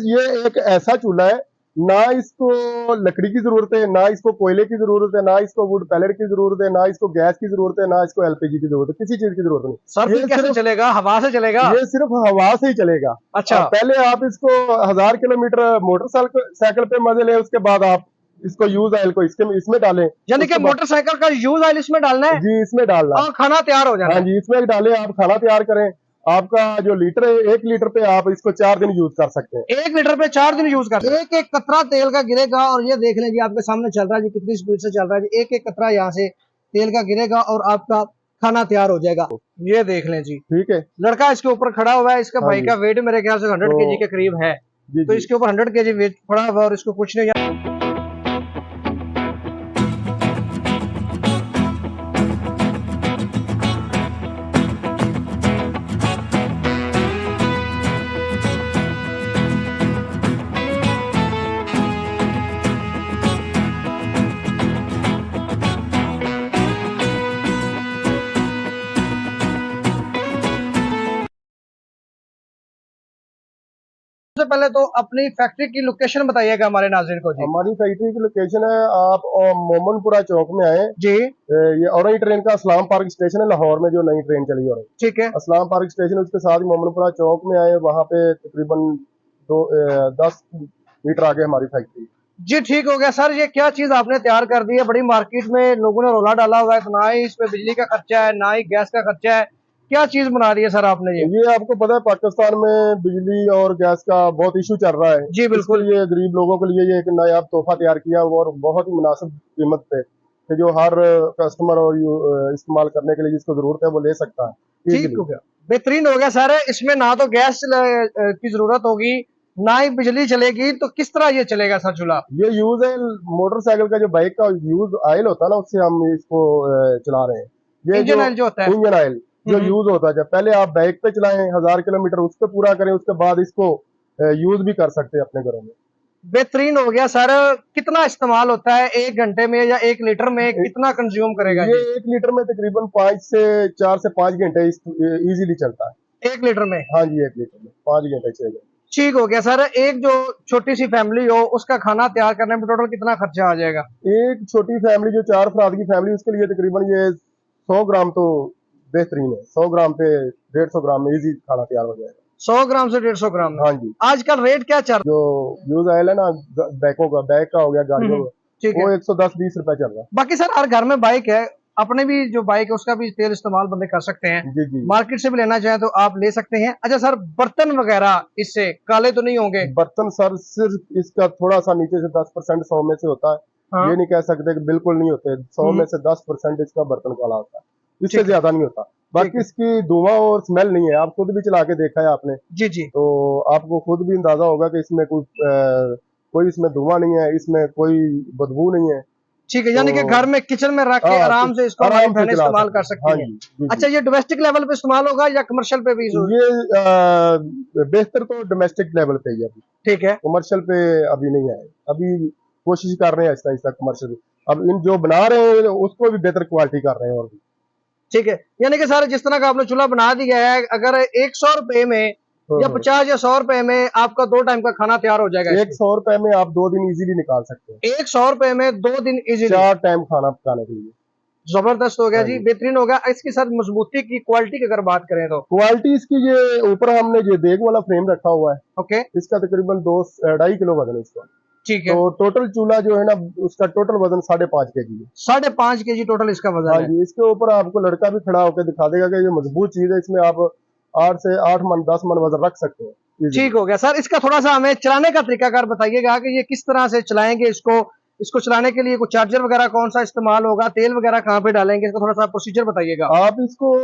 ये एक ऐसा चूल्हा है, ना इसको लकड़ी की जरूरत है, ना इसको कोयले की जरूरत है, ना इसको वुड पैलेट की जरूरत है, ना इसको गैस की जरूरत है, ना इसको एलपीजी की जरूरत है, किसी चीज की जरूरत नहीं। सर फिर कैसे चलेगा, हवा से चलेगा? ये सिर्फ हवा से ही चलेगा। अच्छा। पहले आप इसको 1000 किलोमीटर मोटरसाइकिल पे मजे ले, उसके बाद आप इसको यूज ऑयल को इसमें डालें। यानी कि मोटरसाइकिल का यूज ऑयल इसमें डालना है? जी, इसमें डालना और खाना तैयार हो जाना है। हाँ जी, इसमें डालें, आप खाना तैयार करें। आपका जो लीटर है, 1 लीटर पे आप इसको 4 दिन यूज कर सकते हैं। 1 लीटर पे 4 दिन यूज कर, एक एक कतरा तेल का गिरेगा और ये देख लें जी, आपके सामने चल रहा है जी, कितनी स्पीड से चल रहा है जी। एक एक कतरा यहाँ से तेल का गिरेगा और आपका खाना तैयार हो जाएगा। ये देख लें जी, ठीक है। लड़का इसके ऊपर खड़ा हुआ है, इसका भाई का वेट मेरे ख्याल से 100 केजी के करीब है। तो इसके ऊपर 100 केजी वेट पड़ा हुआ और इसको कुछ नहीं। सबसे पहले तो अपनी फैक्ट्री की लोकेशन बताइएगा हमारे नाज़रीन को जी। हमारी फैक्ट्री की लोकेशन है, आप मोमनपुरा चौक में आए जी। ये औरंगी ट्रेन का अस्लाम पार्क स्टेशन है, लाहौर में जो नई ट्रेन चली है, ठीक है। अस्लाम पार्क स्टेशन, उसके साथ ही मोमनपुरा चौक में आए, वहाँ पे तकरीबन 10 मीटर आगे हमारी फैक्ट्री जी। ठीक हो गया सर, ये क्या चीज आपने तैयार कर दी है? बड़ी मार्केट में लोगों ने रोला डाला हुआ है, ना ही इस पे बिजली का खर्चा है, ना ही गैस का खर्चा है। क्या चीज बना दी है सर आपने? ये आपको पता है पाकिस्तान में बिजली और गैस का बहुत इशू चल रहा है जी बिल्कुल। ये गरीब लोगों के लिए ये एक नायाब तोहफा तैयार किया और बहुत ही मुनासिब कीमत पे कि जो हर कस्टमर और इस्तेमाल करने के लिए जिसको जरूरत है वो ले सकता है। ठीक हो गया, बेहतरीन हो गया सर। इसमें ना तो गैस की जरूरत होगी, ना ही बिजली चलेगी, तो किस तरह ये चलेगा सर चूल्हा? ये यूज है मोटरसाइकिल का जो बाइक का यूज ऑयल होता है ना, उससे हम इसको चला रहे हैं। ये इंजन ऑयल जो होता है, इंजन ऑयल जो यूज होता है, जब पहले आप बाइक पे चलाएं 1000 किलोमीटर उस पर पूरा करें, उसके बाद इसको यूज भी कर सकते हैं अपने घरों में। बेहतरीन हो गया सर। कितना इस्तेमाल होता है 1 घंटे में या 1 लीटर में, कितना कंज्यूम करेगा? ये 1 लीटर में तकरीबन 4 से 5 घंटे इजीली चलता है। 1 लीटर में? हाँ जी, 1 लीटर में 5 घंटे 6 घंटे। ठीक हो गया सर। एक जो छोटी सी फैमिली हो, उसका खाना तैयार करने में टोटल कितना खर्चा आ जाएगा? एक छोटी फैमिली जो 4 अफराद की फैमिली, उसके लिए तकरीबन ये 100 ग्राम तो बेहतरीन है। 100 ग्राम पे 150 ग्राम में इजी खाना तैयार हो जाएगा। 100 ग्राम से 150 ग्राम? हाँ जी। आजकल रेट क्या चल रहा है? जो यूज ऑयल है ना, बैग का हो गया गाड़ियों का, वो 110-20 रुपए चल रहा है। बाकी सर हर घर में बाइक है, अपने भी जो बाइक है उसका भी तेल इस्तेमाल बंदे कर सकते हैं। जी जी। मार्केट से भी लेना चाहें तो आप ले सकते हैं। अच्छा सर, बर्तन वगैरह इससे काले तो नहीं होंगे? बर्तन सर सिर्फ इसका थोड़ा सा नीचे से 10% 100 में से होता है। हाँ? ये नहीं कह सकते कि बिल्कुल नहीं होते। 100 में से 10% इसका बर्तन काला होता है, इससे ज्यादा नहीं होता। बाकी इसकी धुआं और स्मेल नहीं है, आप खुद भी चला के देखा है आपने जी जी, तो आपको खुद भी अंदाजा होगा कि इसमें कोई इसमें धुआं नहीं है, इसमें कोई बदबू नहीं है। ठीक है। यानी कि घर में किचन में रख के आराम से इसको इस्तेमाल कर सकते हैं। अच्छा, ये डोमेस्टिक लेवल पे इस्तेमाल होगा या कमर्शियल पे भी? ये बेहतर तो डोमेस्टिक लेवल पे ही है, ठीक है। कमर्शियल पे अभी नहीं आए, अभी कोशिश कर रहे हैं आहिस्ता आहिस्ता कमर्शियल। अब इन जो बना रहे हैं उसको भी बेहतर क्वालिटी कर रहे हैं और भी। ठीक है। यानी कि सर जिस तरह का आपने चूल्हा बना दिया है, अगर 100 रुपए में या 50 या 100 रुपए में आपका 2 टाइम का खाना तैयार हो जाएगा। 100 रुपए में आप 2 दिन इजीली निकाल सकते हैं। 100 रुपए में 2 दिन इजीली 4 टाइम खाना पकाने के लिए। जबरदस्त हो गया जी, बेहतरीन हो गया। इसकी सर मजबूती की, क्वालिटी की अगर बात करें तो? क्वालिटी इसकी, ये ऊपर हमने ये देग वाला फ्रेम रखा हुआ है। ओके। इसका तकरीबन 2.5 किलो वजन है इसका। ठीक है। तो टोटल चूल्हा जो है ना, उसका टोटल वजन 5.5 केजी है। 5.5 केजी टोटल इसका वजन है। हाँ जी। इसके ऊपर आपको लड़का भी खड़ा होकर दिखा देगा कि ये मजबूत चीज है, इसमें आप 8 से 8 मन 10 मन वजन रख सकते हैं। ठीक हो गया सर। इसका थोड़ा सा हमें चलाने का तरीकाकार बताइएगा कि ये किस तरह से चलाएंगे इसको चलाने के लिए कोई चार्जर वगैरह कौन सा इस्तेमाल होगा, तेल वगैरह कहाँ पे डालेंगे, इसका थोड़ा सा प्रोसीजर बताइएगा। आप इसको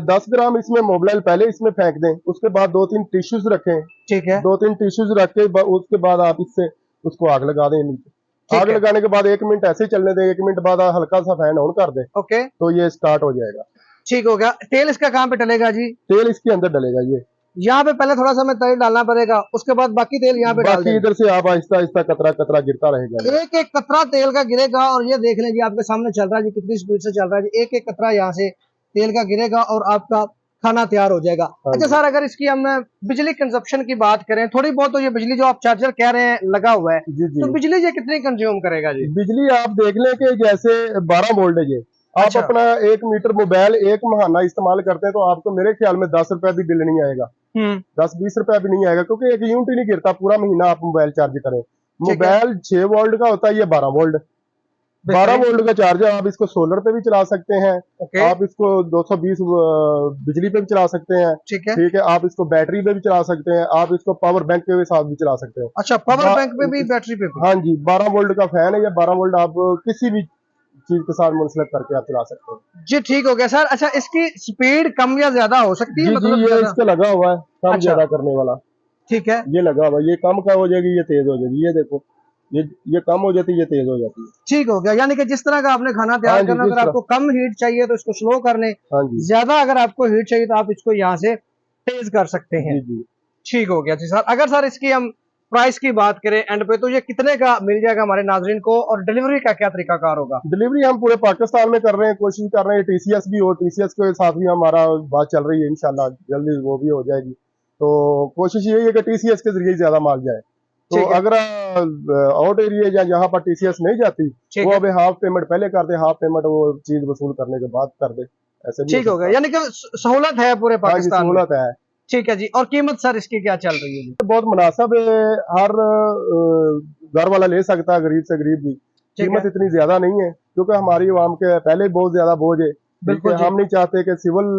10 ग्राम इसमें मोबिलाइल पहले इसमें फेंक दें, उसके बाद 2-3 टिश्यूज रखें। ठीक है। 2-3 टिश्यूज रख के उसके बाद आप इससे उसको आग लगा दें नीचे। आग लगाने के बाद 1 मिनट ऐसे ही चलने दें, 1 मिनट बाद हल्का सा फैन ऑन कर दें। ओके। तो ये स्टार्ट हो जाएगा। ठीक हो गया। तेल इसका कहाँ पे डलेगा जी? तेल इसके अंदर डलेगा, ये यहाँ पे पहले थोड़ा सा हमें तेल डालना पड़ेगा, उसके बाद बाकी तेल यहाँ पे डाल देंगे। इधर से आप आहिस्ता आहिस्ता कतरा कतरा गिरता रहेगा। एक एक कतरा तेल का गिरेगा और ये देख लें जी, आपके सामने चल रहा है जी, कितनी स्पीड से चल रहा है जी। एक एक कतरा यहाँ से तेल का गिरेगा और आपका खाना तैयार हो जाएगा। हाँ अच्छा जी। सर, अगर इसकी हम बिजली कंजप्शन की बात करें, थोड़ी बहुत तो ये बिजली जो आप चार्जर कह रहे हैं लगा हुआ है, जी जी। तो बिजली ये कितनी कंज्यूम करेगा जी? बिजली आप देख लें कि जैसे 12 वोल्ट है ये, आप अच्छा। अपना 1 मीटर मोबाइल 1 महीना इस्तेमाल करते हैं तो आपको मेरे ख्याल में 10 रुपए भी बिल नहीं आएगा, 10-20 रुपए भी नहीं आएगा, क्योंकि एक यूनिट ही नहीं गिरता पूरा महीना आप मोबाइल चार्ज करें। ठीक है। मोबाइल 6 वोल्ट का होता है, ये 12 वोल्ट। 12 बेहतरीन। वोल्ट का चार्जर, आप इसको सोलर पे भी चला सकते हैं, ओके। आप इसको 220 बिजली पे भी चला सकते हैं, ठीक है। ठीक है, आप इसको बैटरी पे भी चला सकते हैं, आप इसको पावर बैंक के साथ भी चला सकते हैं। अच्छा, पावर बा- बैंक पे भी, बैटरी पे भी? हाँ जी, 12 वोल्ट का फैन है, या 12 वोल्ट आप किसी भी चीज के साथ मुंसलिक करके आप चला सकते हैं। जी ठीक हो गया सर। अच्छा, इसकी स्पीड कम या ज्यादा हो सकती है? जी जी, मतलब ये ज्यादा? इसके लगा हुआ है कम अच्छा। ज्यादा करने वाला, ठीक है। ये लगा हुआ है, ये कम का हो जाएगी, ये तेज हो जाएगी, ये देखो, ये कम हो जाती है, ये तेज हो जाती है। ठीक हो गया, यानी कि जिस तरह का आपने खाना हाँ तैयार जी, करना, जिस अगर तरह। आपको कम हीट चाहिए तो इसको स्लो कर लें, हाँ जी ज्यादा अगर आपको हीट चाहिए तो आप इसको यहाँ से तेज कर सकते हैं। जी जी। ठीक हो गया जी सर। अगर सर इसकी हम प्राइस की बात करें एंड पे, तो ये कितने का मिल जाएगा हमारे नाजरीन को, और डिलीवरी का क्या तरीकाकार होगा? डिलीवरी हम पूरे पाकिस्तान में कर रहे हैं, कोशिश कर रहे हैं टीसीएस भी हो, टीसीएस के साथ भी हमारा बात चल रही है, इंशाल्लाह जल्दी वो भी हो जाएगी। तो कोशिश यही है कि टीसीएस के जरिए ज्यादा माल जाए। तो ठीक है। अगर आउट एरिया या जहाँ पर टीसीएस नहीं जाती, ठीक वो है। अभी हाफ पेमेंट पहले कर दे, हाफ पेमेंट वो चीज वसूल करने के बाद कर दे, ऐसे भी ठीक हो गया, यानी कि सहूलत है पूरे हाँ जी, पाकिस्तान में। सहूलत है। ठीक है जी। और कीमत सर इसकी क्या चल रही है जी? बहुत मुनासिब है, हर घर वाला ले सकता है, गरीब से गरीब भी। ठीक कीमत है। इतनी ज्यादा नहीं है, क्योंकि हमारी आवाम के पहले ही बहुत ज्यादा बोझ है। बिल्कुल जी। हम नहीं चाहते कि सिविल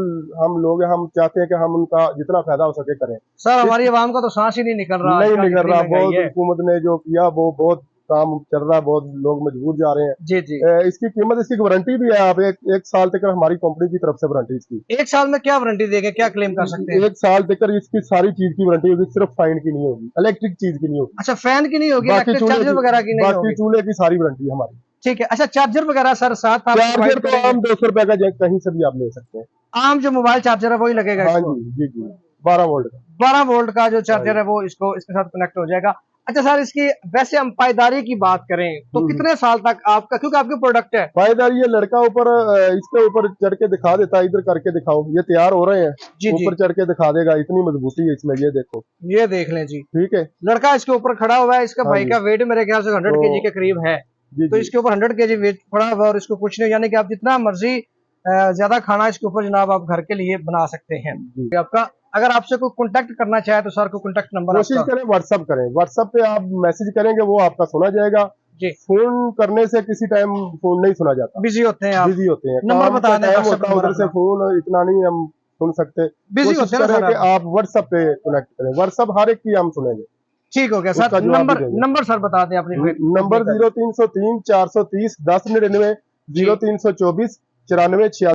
हम लोग, हम चाहते हैं कि हम उनका जितना फायदा हो सके करें। सर हमारी आवाम का तो सांस ही नहीं निकल रहा, नहीं आजकल निकल इतनी रहा, महंगाई बहुत है। हुकूमत ने जो किया वो बहुत काम चल रहा है, बहुत लोग मजबूर जा रहे हैं। जी जी। इसकी कीमत, इसकी वारंटी भी है, आप एक साल तक हमारी कंपनी की तरफ से वारंटी इसकी। एक साल में क्या वारंटी देंगे, क्या क्लेम कर सकते हैं? 1 साल तक इसकी सारी चीज की वारंटी होगी, सिर्फ फाइन की नहीं होगी, इलेक्ट्रिक चीज की नहीं होगी, अच्छा, फैन की नहीं होगी, बाकी इलेक्ट्रिक चूल्हे चार्जर की, वगैरह की नहीं बाकी होगी? चूल्हे की सारी वारंटी है हमारी। ठीक है। अच्छा, चार्जर वगैरह सर साथ आप चार्जर प्रोवाइड तो करेंगे? आम 200 रुपए का कहीं से भी आप ले सकते हैं। आम जो मोबाइल चार्जर है वही लगेगा हाँ इसको? जी जी जी, 12 वोल्ट का। 12 वोल्ट का जो हाँ चार्जर जी। है वो इसके साथ कनेक्ट हो जाएगा। अच्छा सर, इसकी वैसे हम पायदारी की बात करें तो कितने साल तक आपका, क्योंकि आपकी प्रोडक्ट है। फायदार ये लड़का ऊपर इसके ऊपर चढ़ के दिखा देता है, इधर करके दिखाओ, ये तैयार हो रहे हैं, जी जी। ऊपर चढ़ के दिखा देगा, इतनी मजबूती है इसमें, ये देखो, ये देख लें जी, ठीक है। लड़का इसके ऊपर खड़ा हुआ है, इसका हाँ भाई जी। का वेट मेरे ख्याल से 100 तो- केजी के करीब है। जी तो जी इसके ऊपर 100 केजी वेट पड़ा हुआ है और इसको कुछ नहीं, यानी कि आप जितना मर्जी ज्यादा खाना इसके ऊपर जनाब आप घर के लिए बना सकते हैं। जी। आपका अगर आपसे कोई कांटेक्ट करना चाहे तो सर को कांटेक्ट नंबर कोशिश आपका? करें व्हाट्सअप करें, व्हाट्सअप पे आप मैसेज करेंगे, वो आपका सुना जाएगा। जी। फोन करने से किसी टाइम फोन नहीं सुना जाता, बिजी होते हैं आप? बिजी होते हैं, नंबर काम बता का दें, टाइम WhatsApp होता है, नंबर उधर से अपना। फोन इतना नहीं हम सुन सकते। बिजी कोशिश होते हैं ना करें सर कि आप व्हाट्सएप पे कनेक्ट करें, व्हाट्सएप हर एक की हम सुनेंगे। ठीक हो गया उसका सर। जवाब नंबर भी देंगे। नंबर सर बता दें अपनी। नंबर 0303 430 1099, 0324 94 96।